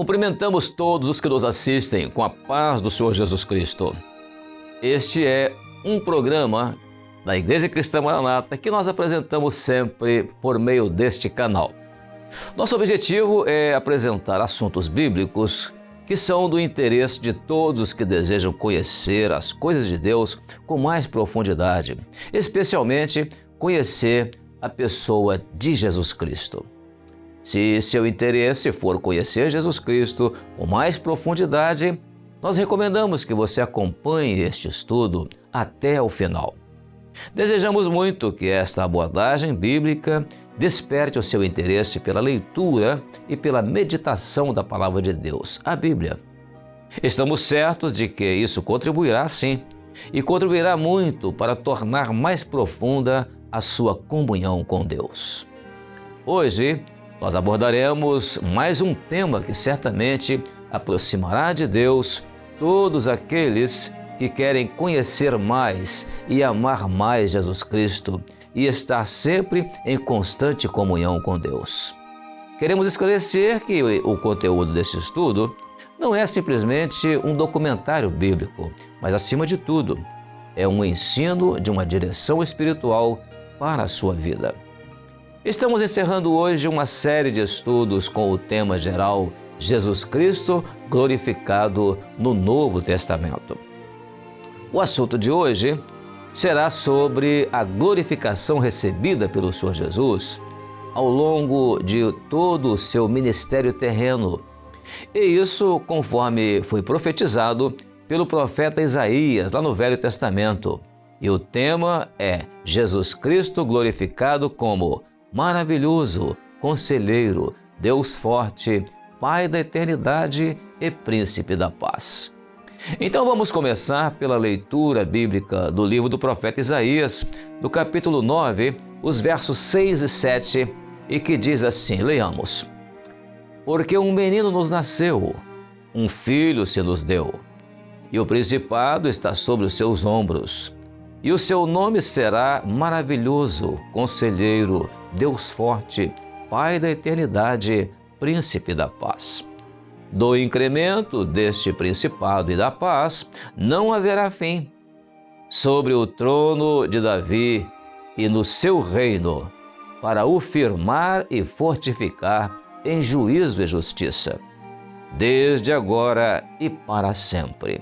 Cumprimentamos todos os que nos assistem com a paz do Senhor Jesus Cristo. Este é um programa da Igreja Cristã Maranata que nós apresentamos sempre por meio deste canal. Nosso objetivo é apresentar assuntos bíblicos que são do interesse de todos os que desejam conhecer as coisas de Deus com mais profundidade, especialmente conhecer a pessoa de Jesus Cristo. Se seu interesse for conhecer Jesus Cristo com mais profundidade, nós recomendamos que você acompanhe este estudo até o final. Desejamos muito que esta abordagem bíblica desperte o seu interesse pela leitura e pela meditação da Palavra de Deus, a Bíblia. Estamos certos de que isso contribuirá sim, e contribuirá muito para tornar mais profunda a sua comunhão com Deus. Hoje, nós abordaremos mais um tema que certamente aproximará de Deus todos aqueles que querem conhecer mais e amar mais Jesus Cristo e estar sempre em constante comunhão com Deus. Queremos esclarecer que o conteúdo desse estudo não é simplesmente um documentário bíblico, mas acima de tudo, é um ensino de uma direção espiritual para a sua vida. Estamos encerrando hoje uma série de estudos com o tema geral Jesus Cristo glorificado no Novo Testamento. O assunto de hoje será sobre a glorificação recebida pelo Senhor Jesus ao longo de todo o seu ministério terreno. E isso conforme foi profetizado pelo profeta Isaías lá no Velho Testamento. E o tema é Jesus Cristo glorificado como maravilhoso, conselheiro, Deus forte, Pai da eternidade e príncipe da paz. Então vamos começar pela leitura bíblica do livro do profeta Isaías, no capítulo 9, os versos 6 e 7, e que diz assim, leiamos. Porque um menino nos nasceu, um filho se nos deu, e o principado está sobre os seus ombros, e o seu nome será maravilhoso, conselheiro, Deus forte, Pai da eternidade, príncipe da paz. Do incremento deste principado e da paz não haverá fim, sobre o trono de Davi e no seu reino, para o firmar e fortificar em juízo e justiça, desde agora e para sempre.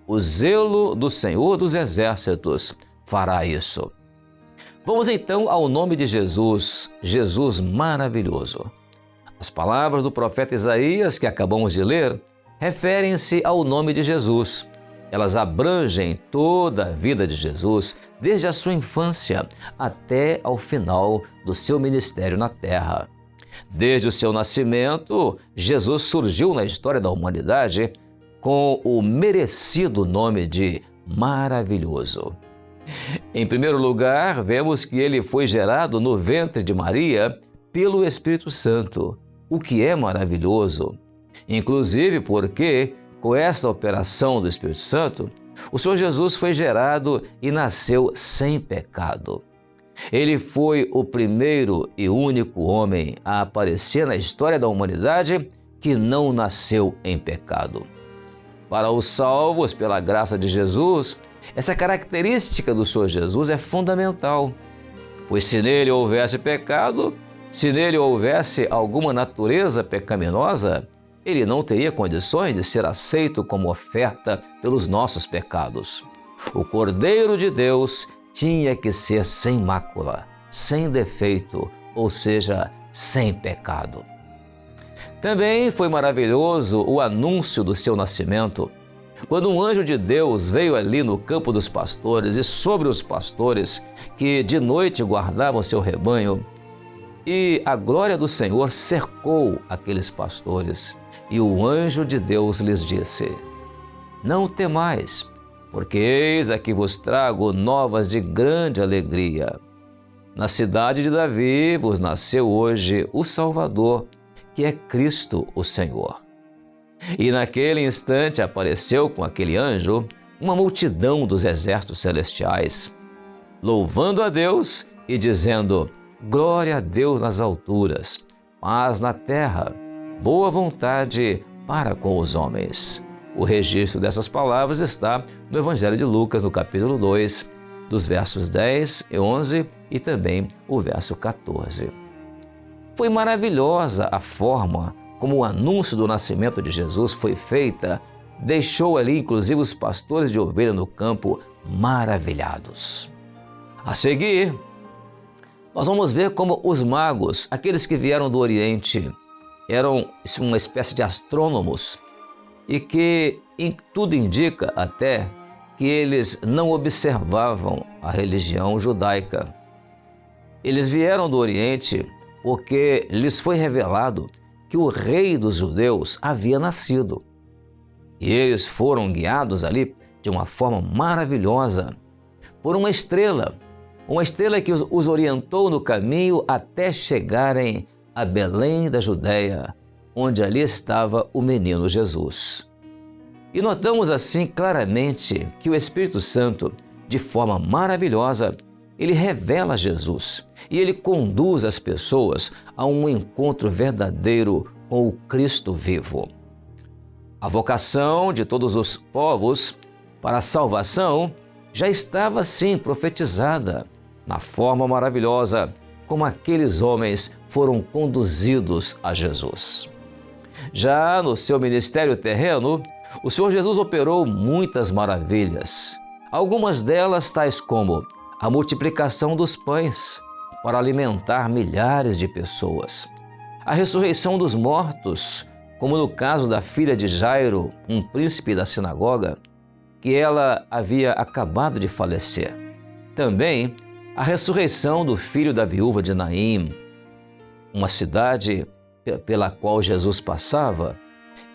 O zelo do Senhor dos Exércitos fará isso. Vamos então ao nome de Jesus, Jesus maravilhoso. As palavras do profeta Isaías que acabamos de ler referem-se ao nome de Jesus. Elas abrangem toda a vida de Jesus, desde a sua infância até ao final do seu ministério na terra. Desde o seu nascimento, Jesus surgiu na história da humanidade com o merecido nome de maravilhoso. Em primeiro lugar, vemos que ele foi gerado no ventre de Maria pelo Espírito Santo, o que é maravilhoso. Inclusive porque, com essa operação do Espírito Santo, o Senhor Jesus foi gerado e nasceu sem pecado. Ele foi o primeiro e único homem a aparecer na história da humanidade que não nasceu em pecado. Para os salvos pela graça de Jesus, essa característica do Senhor Jesus é fundamental, pois se nele houvesse pecado, se nele houvesse alguma natureza pecaminosa, ele não teria condições de ser aceito como oferta pelos nossos pecados. O Cordeiro de Deus tinha que ser sem mácula, sem defeito, ou seja, sem pecado. Também foi maravilhoso o anúncio do seu nascimento, quando um anjo de Deus veio ali no campo dos pastores e sobre os pastores que de noite guardavam seu rebanho, e a glória do Senhor cercou aqueles pastores, e o anjo de Deus lhes disse: Não temais, porque eis aqui vos trago novas de grande alegria. Na cidade de Davi vos nasceu hoje o Salvador, que é Cristo o Senhor. E naquele instante apareceu com aquele anjo uma multidão dos exércitos celestiais, louvando a Deus e dizendo: Glória a Deus nas alturas, paz na terra, boa vontade para com os homens. O registro dessas palavras está no Evangelho de Lucas, no capítulo 2, dos versos 10 e 11 e também o verso 14. Foi maravilhosa a forma como o anúncio do nascimento de Jesus foi feita, deixou ali inclusive os pastores de ovelha no campo maravilhados. A seguir, nós vamos ver como os magos, aqueles que vieram do Oriente, eram uma espécie de astrônomos e que tudo indica até que eles não observavam a religião judaica. Eles vieram do Oriente porque lhes foi revelado que o rei dos judeus havia nascido. E eles foram guiados ali de uma forma maravilhosa por uma estrela que os orientou no caminho até chegarem a Belém da Judéia, onde ali estava o menino Jesus. E notamos assim claramente que o Espírito Santo, de forma maravilhosa, ele revela Jesus e ele conduz as pessoas a um encontro verdadeiro com o Cristo vivo. A vocação de todos os povos para a salvação já estava assim profetizada na forma maravilhosa como aqueles homens foram conduzidos a Jesus. Já no seu ministério terreno, o Senhor Jesus operou muitas maravilhas. Algumas delas tais como a multiplicação dos pães para alimentar milhares de pessoas, a ressurreição dos mortos, como no caso da filha de Jairo, um príncipe da sinagoga, que ela havia acabado de falecer. Também a ressurreição do filho da viúva de Naim, uma cidade pela qual Jesus passava,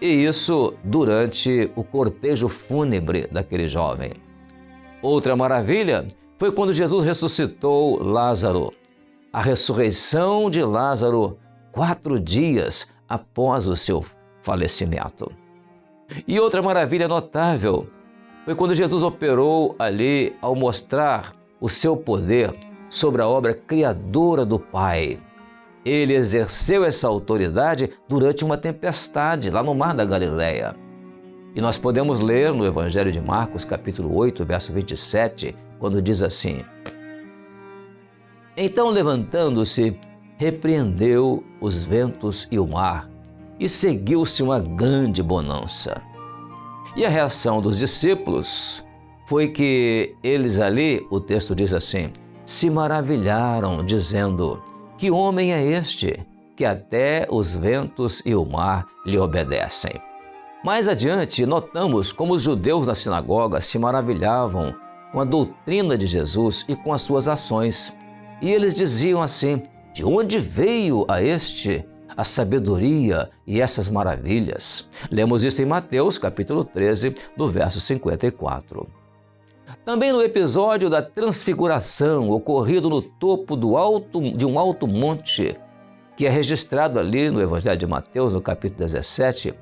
e isso durante o cortejo fúnebre daquele jovem. Outra maravilha foi quando Jesus ressuscitou Lázaro, a ressurreição de Lázaro 4 dias após o seu falecimento. E outra maravilha notável foi quando Jesus operou ali ao mostrar o seu poder sobre a obra criadora do Pai. Ele exerceu essa autoridade durante uma tempestade lá no Mar da Galileia. E nós podemos ler no Evangelho de Marcos, capítulo 8, verso 27, quando diz assim: Então, levantando-se, repreendeu os ventos e o mar, e seguiu-se uma grande bonança. E a reação dos discípulos foi que eles ali, o texto diz assim, se maravilharam, dizendo: Que homem é este, que até os ventos e o mar lhe obedecem? Mais adiante, notamos como os judeus na sinagoga se maravilhavam com a doutrina de Jesus e com as suas ações. E eles diziam assim: De onde veio a este a sabedoria e essas maravilhas? Lemos isso em Mateus, capítulo 13, do verso 54. Também no episódio da transfiguração, ocorrido no topo de um alto monte, que é registrado ali no Evangelho de Mateus, no capítulo 17,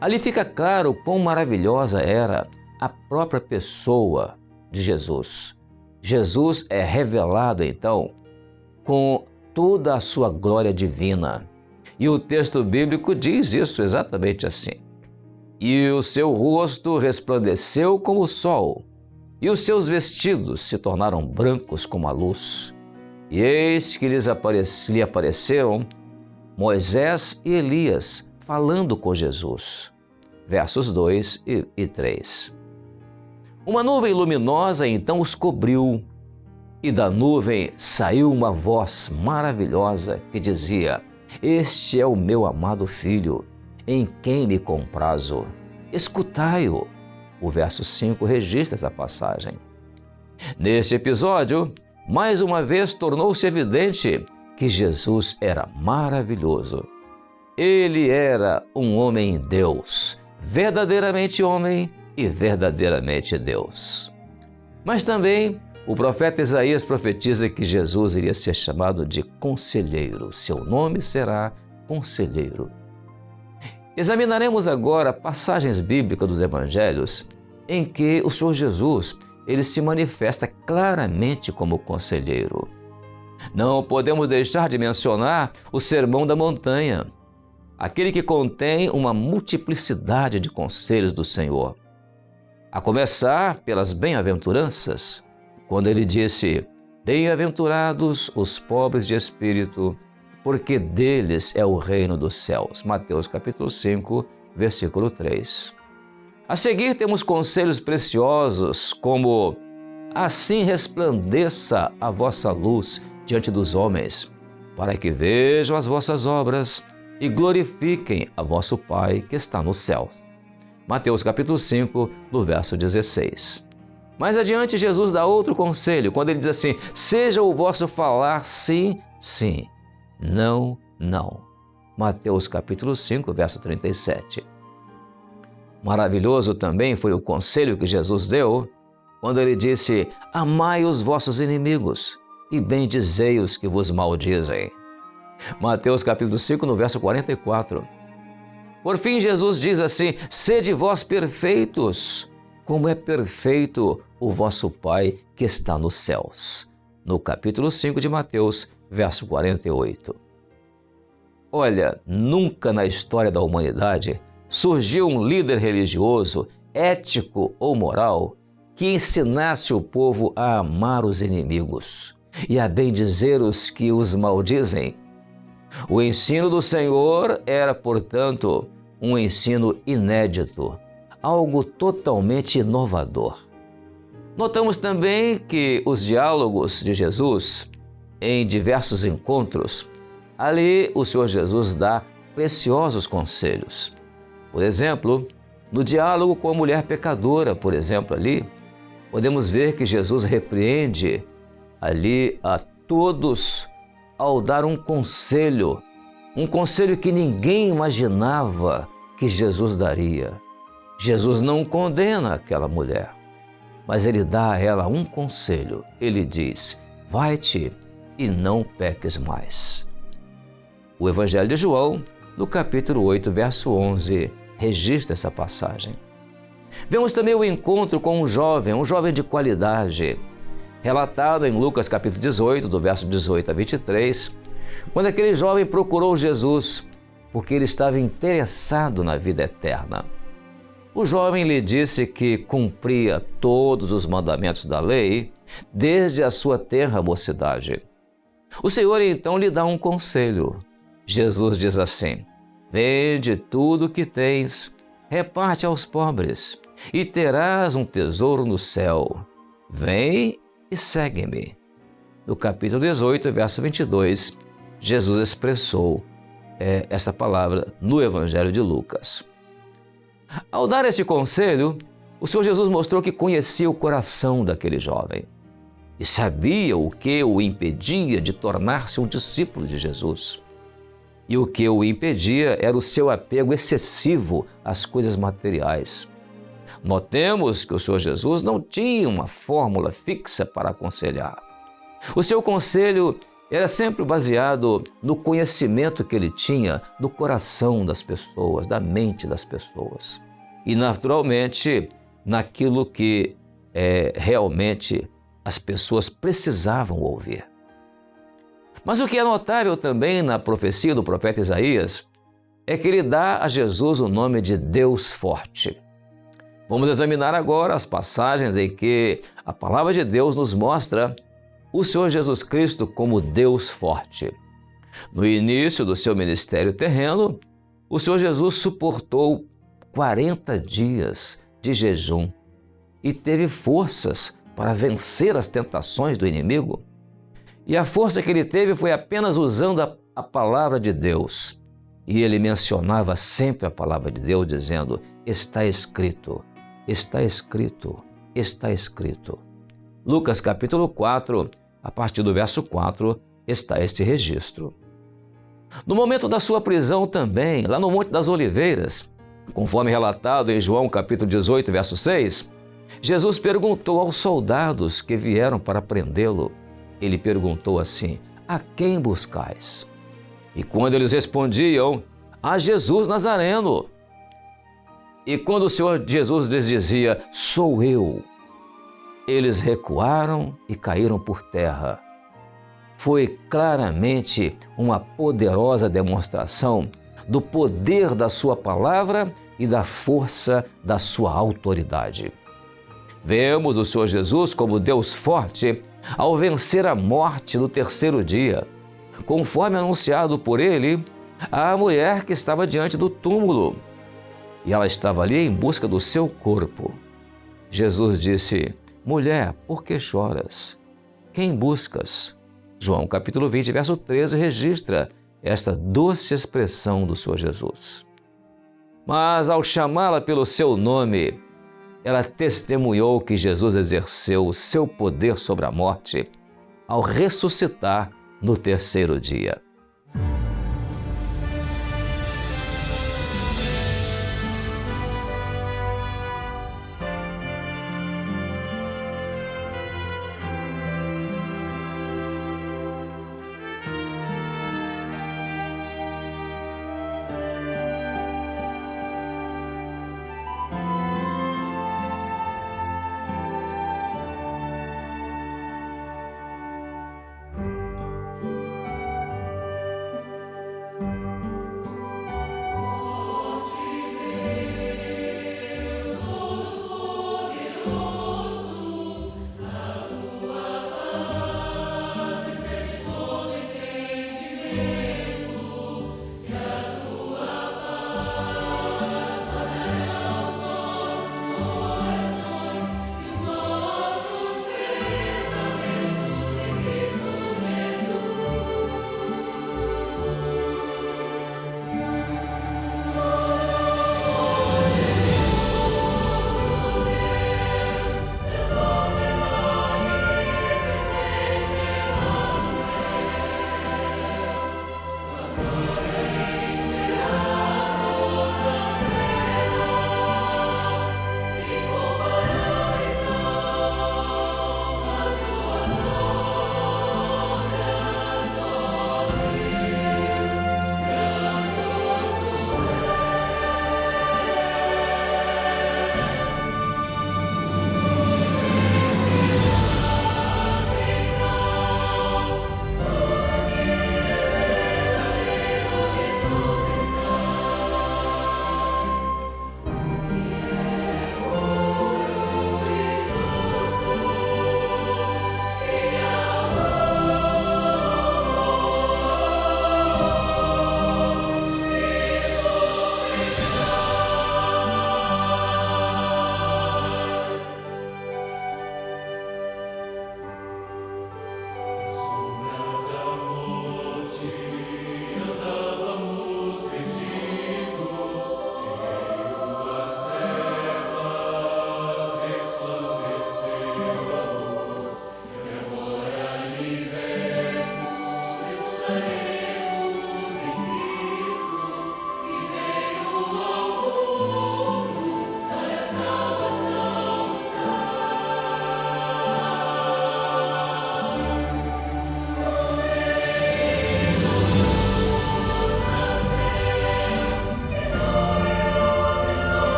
ali fica claro quão maravilhosa era a própria pessoa de Jesus. Jesus é revelado, então, com toda a sua glória divina. E o texto bíblico diz isso exatamente assim. E o seu rosto resplandeceu como o sol, e os seus vestidos se tornaram brancos como a luz. E eis que lhe apareceram Moisés e Elias falando com Jesus. Versos 2 e 3. Uma nuvem luminosa então os cobriu, e da nuvem saiu uma voz maravilhosa que dizia: Este é o meu amado filho, em quem me comprazo. Escutai-o. O verso 5 registra essa passagem. Neste episódio, mais uma vez tornou-se evidente que Jesus era maravilhoso. Ele era um homem-deus, verdadeiramente homem e verdadeiramente Deus. Mas também o profeta Isaías profetiza que Jesus iria ser chamado de Conselheiro. Seu nome será Conselheiro. Examinaremos agora passagens bíblicas dos Evangelhos em que o Senhor Jesus ele se manifesta claramente como conselheiro. Não podemos deixar de mencionar o Sermão da Montanha, aquele que contém uma multiplicidade de conselhos do Senhor. A começar pelas bem-aventuranças, quando ele disse: bem-aventurados os pobres de espírito, porque deles é o reino dos céus. Mateus capítulo 5, versículo 3. A seguir temos conselhos preciosos como: assim resplandeça a vossa luz diante dos homens, para que vejam as vossas obras e glorifiquem a vosso Pai que está no céu. Mateus capítulo 5, no verso 16. Mais adiante, Jesus dá outro conselho, quando ele diz assim: seja o vosso falar sim, sim, não, não. Mateus capítulo 5, verso 37. Maravilhoso também foi o conselho que Jesus deu, quando ele disse: amai os vossos inimigos e bendizei os que vos maldizem. Mateus capítulo 5, no verso 44. Por fim, Jesus diz assim: sede vós perfeitos, como é perfeito o vosso Pai que está nos céus. No capítulo 5 de Mateus, verso 48. Olha, nunca na história da humanidade surgiu um líder religioso, ético ou moral que ensinasse o povo a amar os inimigos e a bendizer os que os maldizem. O ensino do Senhor era, portanto, um ensino inédito, algo totalmente inovador. Notamos também que os diálogos de Jesus, em diversos encontros, ali o Senhor Jesus dá preciosos conselhos. Por exemplo, no diálogo com a mulher pecadora, por exemplo, ali, podemos ver que Jesus repreende ali a todos ao dar um conselho que ninguém imaginava que Jesus daria. Jesus não condena aquela mulher, mas ele dá a ela um conselho. Ele diz: vai-te e não peques mais. O Evangelho de João, no capítulo 8, verso 11, registra essa passagem. Vemos também o encontro com um jovem de qualidade, relatado em Lucas capítulo 18, do verso 18 a 23, quando aquele jovem procurou Jesus, porque ele estava interessado na vida eterna. O jovem lhe disse que cumpria todos os mandamentos da lei desde a sua tenra mocidade. O Senhor então lhe dá um conselho. Jesus diz assim: vende tudo o que tens, reparte aos pobres, e terás um tesouro no céu. Vem e segue-me. No capítulo 18, verso 22, Jesus expressou essa palavra no Evangelho de Lucas. Ao dar esse conselho, o Senhor Jesus mostrou que conhecia o coração daquele jovem e sabia o que o impedia de tornar-se um discípulo de Jesus. E o que o impedia era o seu apego excessivo às coisas materiais. Notemos que o Senhor Jesus não tinha uma fórmula fixa para aconselhar. O seu conselho era sempre baseado no conhecimento que ele tinha do coração das pessoas, da mente das pessoas. E, naturalmente, naquilo que realmente as pessoas precisavam ouvir. Mas o que é notável também na profecia do profeta Isaías é que ele dá a Jesus o nome de Deus Forte. Vamos examinar agora as passagens em que a palavra de Deus nos mostra o Senhor Jesus Cristo como Deus Forte. No início do seu ministério terreno, o Senhor Jesus suportou 40 dias de jejum e teve forças para vencer as tentações do inimigo. E a força que ele teve foi apenas usando a palavra de Deus. E ele mencionava sempre a palavra de Deus, dizendo: está escrito, está escrito, está escrito. Lucas capítulo 4, a partir do verso 4, está este registro. No momento da sua prisão também, lá no Monte das Oliveiras, conforme relatado em João capítulo 18, verso 6, Jesus perguntou aos soldados que vieram para prendê-lo. Ele perguntou assim: a quem buscais? E quando eles respondiam: a Jesus Nazareno. E quando o Senhor Jesus lhes dizia: sou eu, eles recuaram e caíram por terra. Foi claramente uma poderosa demonstração do poder da sua palavra e da força da sua autoridade. Vemos o Senhor Jesus como Deus forte ao vencer a morte no terceiro dia, conforme anunciado por ele à mulher que estava diante do túmulo. E ela estava ali em busca do seu corpo. Jesus disse: mulher, por que choras? Quem buscas? João capítulo 20, verso 13 registra esta doce expressão do Senhor Jesus. Mas ao chamá-la pelo seu nome, ela testemunhou que Jesus exerceu o seu poder sobre a morte ao ressuscitar no terceiro dia.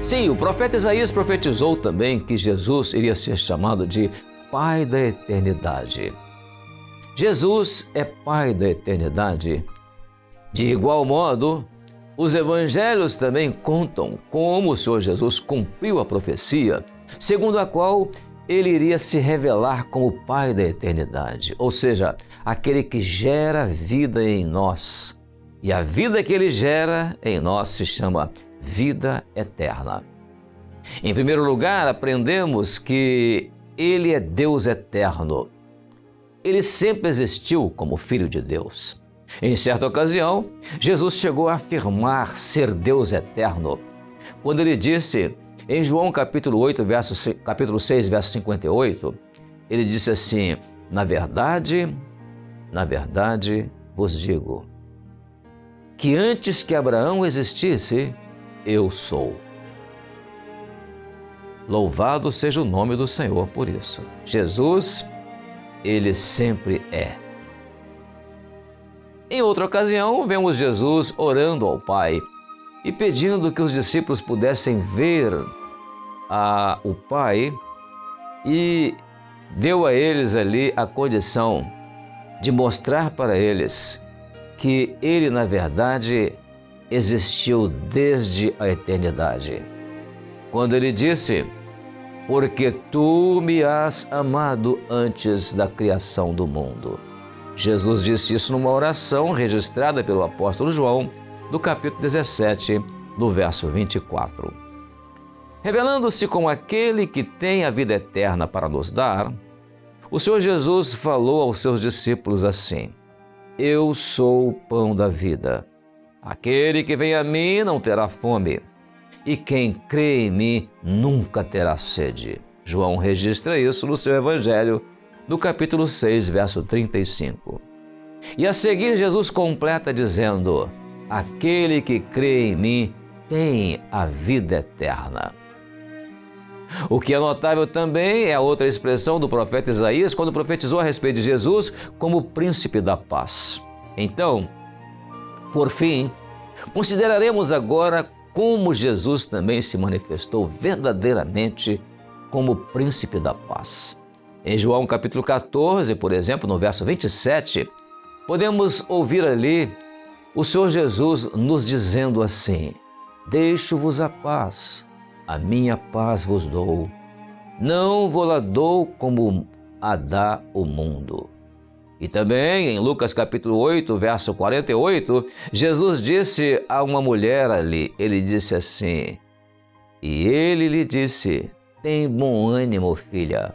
Sim, o profeta Isaías profetizou também que Jesus iria ser chamado de Pai da Eternidade. Jesus é Pai da Eternidade. De igual modo, os evangelhos também contam como o Senhor Jesus cumpriu a profecia, segundo a qual ele iria se revelar como Pai da Eternidade, ou seja, aquele que gera vida em nós. E a vida que ele gera em nós se chama vida eterna. Em primeiro lugar, aprendemos que ele é Deus eterno. Ele sempre existiu como Filho de Deus. Em certa ocasião, Jesus chegou a afirmar ser Deus eterno, quando ele disse, em João capítulo 6, verso 58, ele disse assim, na verdade vos digo, que antes que Abraão existisse, eu sou. Louvado seja o nome do Senhor por isso. Jesus, ele sempre é. Em outra ocasião, vemos Jesus orando ao Pai e pedindo que os discípulos pudessem ver o Pai, e deu a eles ali a condição de mostrar para eles que ele, na verdade, existiu desde a eternidade. Quando ele disse, porque tu me has amado antes da criação do mundo. Jesus disse isso numa oração registrada pelo apóstolo João, do capítulo 17, do verso 24. Revelando-se como aquele que tem a vida eterna para nos dar, o Senhor Jesus falou aos seus discípulos assim, eu sou o pão da vida. Aquele que vem a mim não terá fome, e quem crê em mim nunca terá sede. João registra isso no seu Evangelho, do capítulo 6, verso 35. E a seguir Jesus completa dizendo, aquele que crê em mim tem a vida eterna. O que é notável também é a outra expressão do profeta Isaías, quando profetizou a respeito de Jesus como príncipe da paz. Então, por fim, consideraremos agora como Jesus também se manifestou verdadeiramente como príncipe da paz. Em João capítulo 14, por exemplo, no verso 27, podemos ouvir ali o Senhor Jesus nos dizendo assim, deixo-vos a paz, a minha paz vos dou, não vou-la dou como a dá o mundo. E também em Lucas capítulo 8, verso 48, Jesus disse a uma mulher ali, ele disse assim, e ele lhe disse, tem bom ânimo, filha,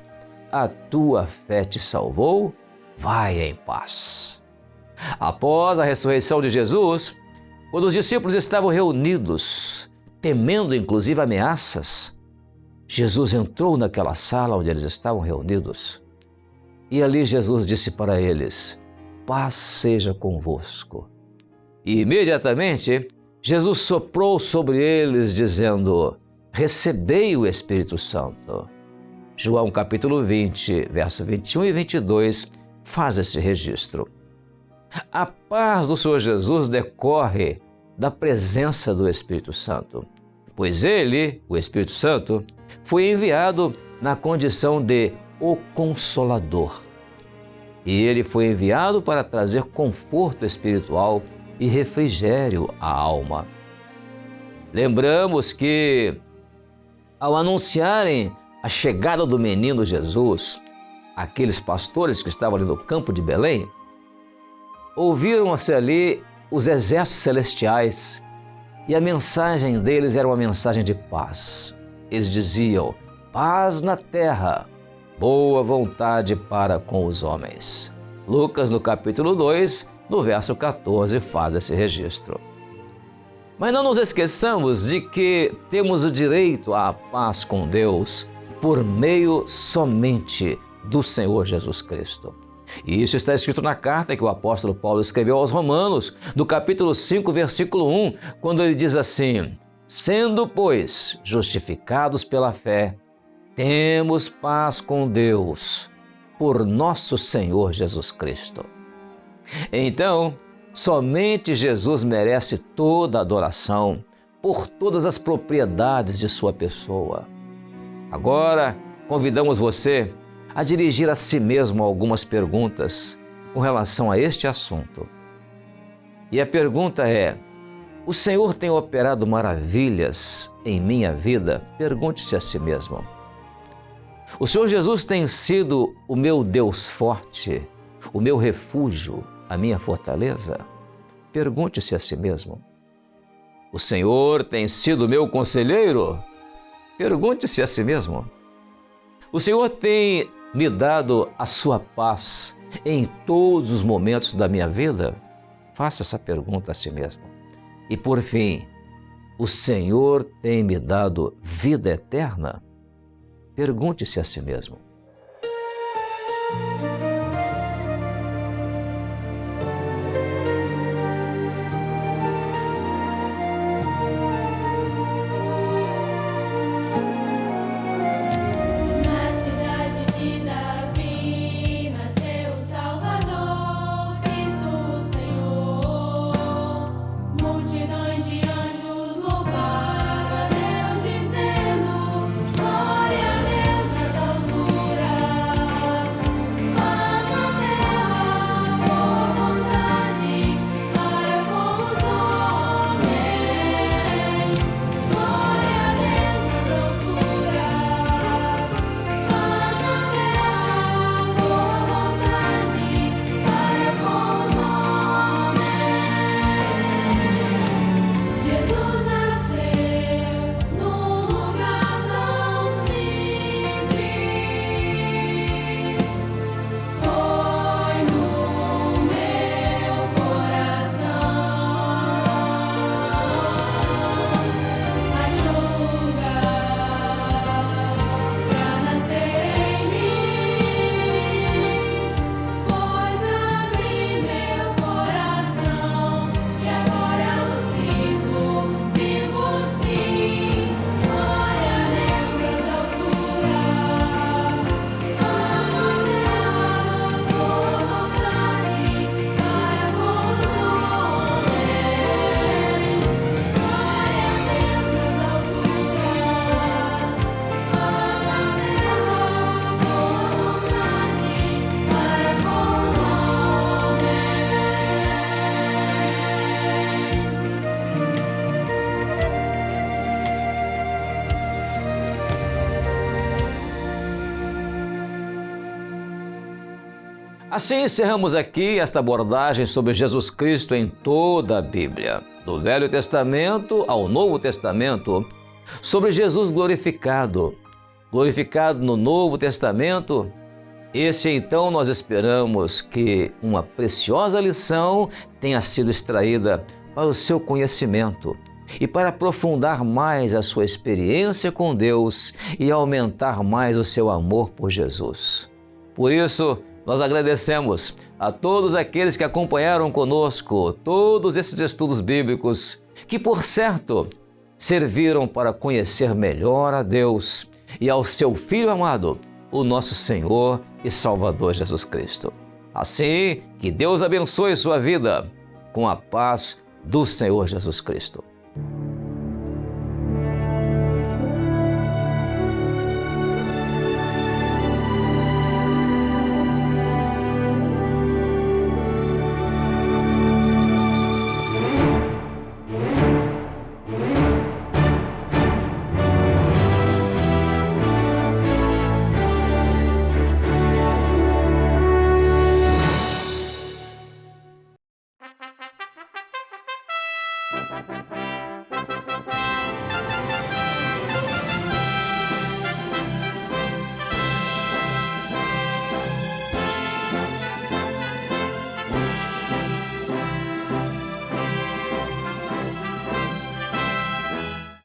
a tua fé te salvou, vai em paz. Após a ressurreição de Jesus, quando os discípulos estavam reunidos, temendo inclusive ameaças, Jesus entrou naquela sala onde eles estavam reunidos e ali Jesus disse para eles, paz seja convosco. E imediatamente Jesus soprou sobre eles dizendo, recebei o Espírito Santo. João capítulo 20, verso 21 e 22 faz esse registro. A paz do Senhor Jesus decorre da presença do Espírito Santo, pois ele, o Espírito Santo, foi enviado na condição de o Consolador. E ele foi enviado para trazer conforto espiritual e refrigério à alma. Lembramos que, ao anunciarem a chegada do menino Jesus, aqueles pastores que estavam ali no campo de Belém, ouviram-se ali os exércitos celestiais e a mensagem deles era uma mensagem de paz. Eles diziam, paz na terra, boa vontade para com os homens. Lucas, no capítulo 2, no verso 14, faz esse registro. Mas não nos esqueçamos de que temos o direito à paz com Deus por meio somente do Senhor Jesus Cristo. E isso está escrito na carta que o apóstolo Paulo escreveu aos Romanos, do capítulo 5, versículo 1, quando ele diz assim, sendo, pois, justificados pela fé, temos paz com Deus, por nosso Senhor Jesus Cristo. Então, somente Jesus merece toda a adoração, por todas as propriedades de sua pessoa. Agora, convidamos você a dirigir a si mesmo algumas perguntas com relação a este assunto. E a pergunta é: o Senhor tem operado maravilhas em minha vida? Pergunte-se a si mesmo. O Senhor Jesus tem sido o meu Deus forte, o meu refúgio, a minha fortaleza? Pergunte-se a si mesmo. O Senhor tem sido o meu conselheiro? Pergunte-se a si mesmo. O Senhor tem me dado a sua paz em todos os momentos da minha vida? Faça essa pergunta a si mesmo. E por fim, o Senhor tem me dado vida eterna? Pergunte-se a si mesmo. Assim encerramos aqui esta abordagem sobre Jesus Cristo em toda a Bíblia, do Velho Testamento ao Novo Testamento, sobre Jesus glorificado no Novo Testamento. Este então nós esperamos que uma preciosa lição tenha sido extraída para o seu conhecimento e para aprofundar mais a sua experiência com Deus e aumentar mais o seu amor por Jesus. Por isso, nós agradecemos a todos aqueles que acompanharam conosco todos esses estudos bíblicos, que, por certo, serviram para conhecer melhor a Deus e ao seu Filho amado, o nosso Senhor e Salvador Jesus Cristo. Assim, que Deus abençoe sua vida com a paz do Senhor Jesus Cristo.